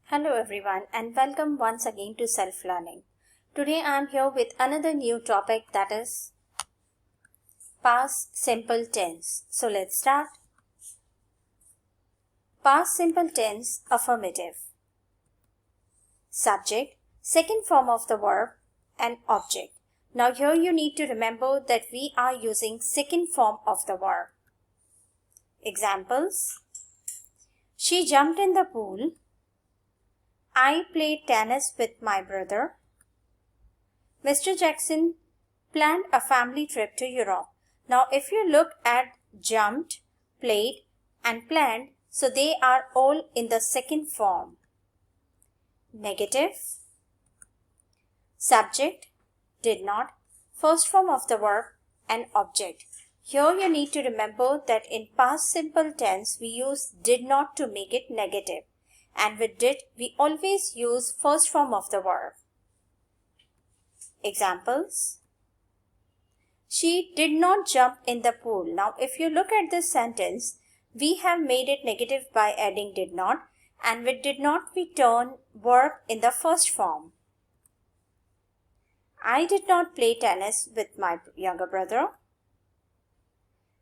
Hello everyone and welcome once again to self-learning. Today I am here with another new topic, that is past simple tense. So let's start. Past simple tense, affirmative. Subject, second form of the verb, and object. Now here you need to remember that we are using second form of the verb. Examples: she jumped in the pool. I played tennis with my brother. Mr. Jackson planned a family trip to Europe. Now if you look at jumped, played and planned, so they are all in the second form. Negative. Subject, did not, first form of the verb, and object. Here you need to remember that in past simple tense we use did not to make it negative. And with did, we always use first form of the verb. Examples: she did not jump in the pool. Now if you look at this sentence, we have made it negative by adding did not, and with did not we turn verb in the first form. I did not play tennis with my younger brother.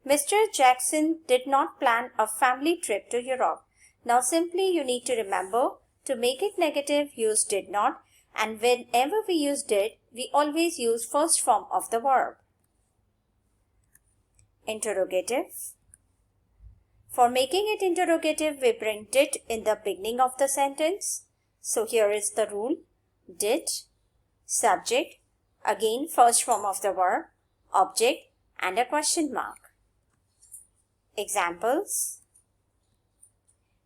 Mr. Jackson did not plan a family trip to Europe. Now simply you need to remember, to make it negative use did not, and whenever we use did, we always use first form of the verb. Interrogative. For making it interrogative, we bring did in the beginning of the sentence. So here is the rule: did, subject, again first form of the verb, object and a question mark. Examples: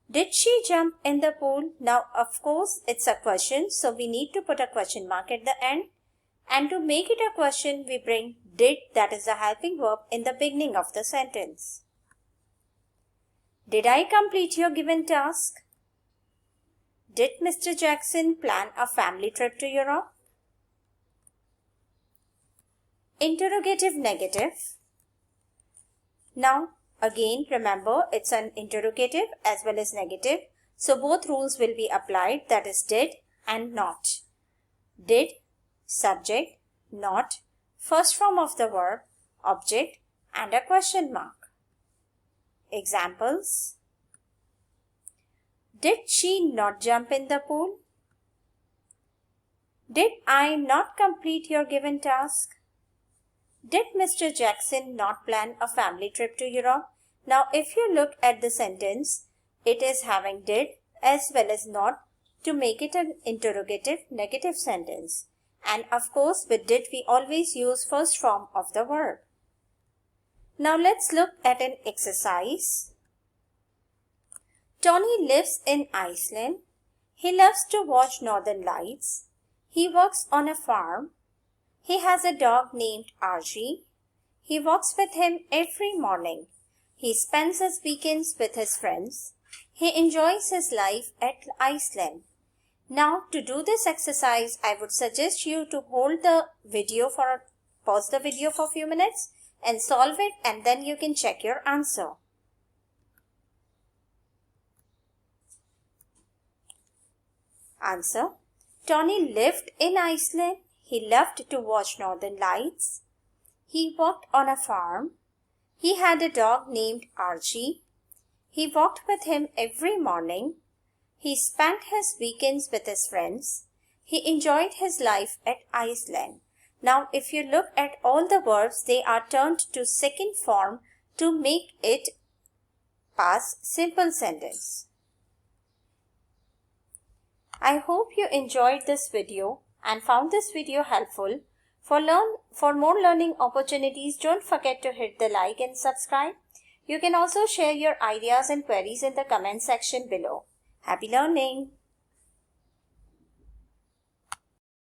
did she jump in the pool? Now, of course, it's a question, so we need to put a question mark at the end. And to make it a question, we bring did, that is the helping verb, in the beginning of the sentence. Did I complete your given task? Did Mr. Jackson plan a family trip to Europe? Interrogative negative. Now, again, remember it's an interrogative as well as negative. So both rules will be applied, that is did and not. Did, subject, not, first form of the verb, object and a question mark. Examples: did she not jump in the pool? Did I not complete your given task? Did Mr. Jackson not plan a family trip to Europe? Now, if you look at the sentence, it is having did as well as not to make it an interrogative negative sentence. And of course, with did, we always use first form of the verb. Now, let's look at an exercise. Tony lives in Iceland. He loves to watch northern lights. He works on a farm. He has a dog named Archie. He walks with him every morning. He spends his weekends with his friends. He enjoys his life at Iceland. Now, to do this exercise, I would suggest you to pause the video for a few minutes and solve it, and then you can check your answer. Answer: Tony lived in Iceland. He loved to watch northern lights. He worked on a farm. He had a dog named Archie. He walked with him every morning. He spent his weekends with his friends. He enjoyed his life at Iceland. Now, if you look at all the verbs, they are turned to second form to make it past simple sentence. I hope you enjoyed this video and found this video helpful. For more learning opportunities, don't forget to hit the like and subscribe. You can also share your ideas and queries in the comment section below. Happy learning!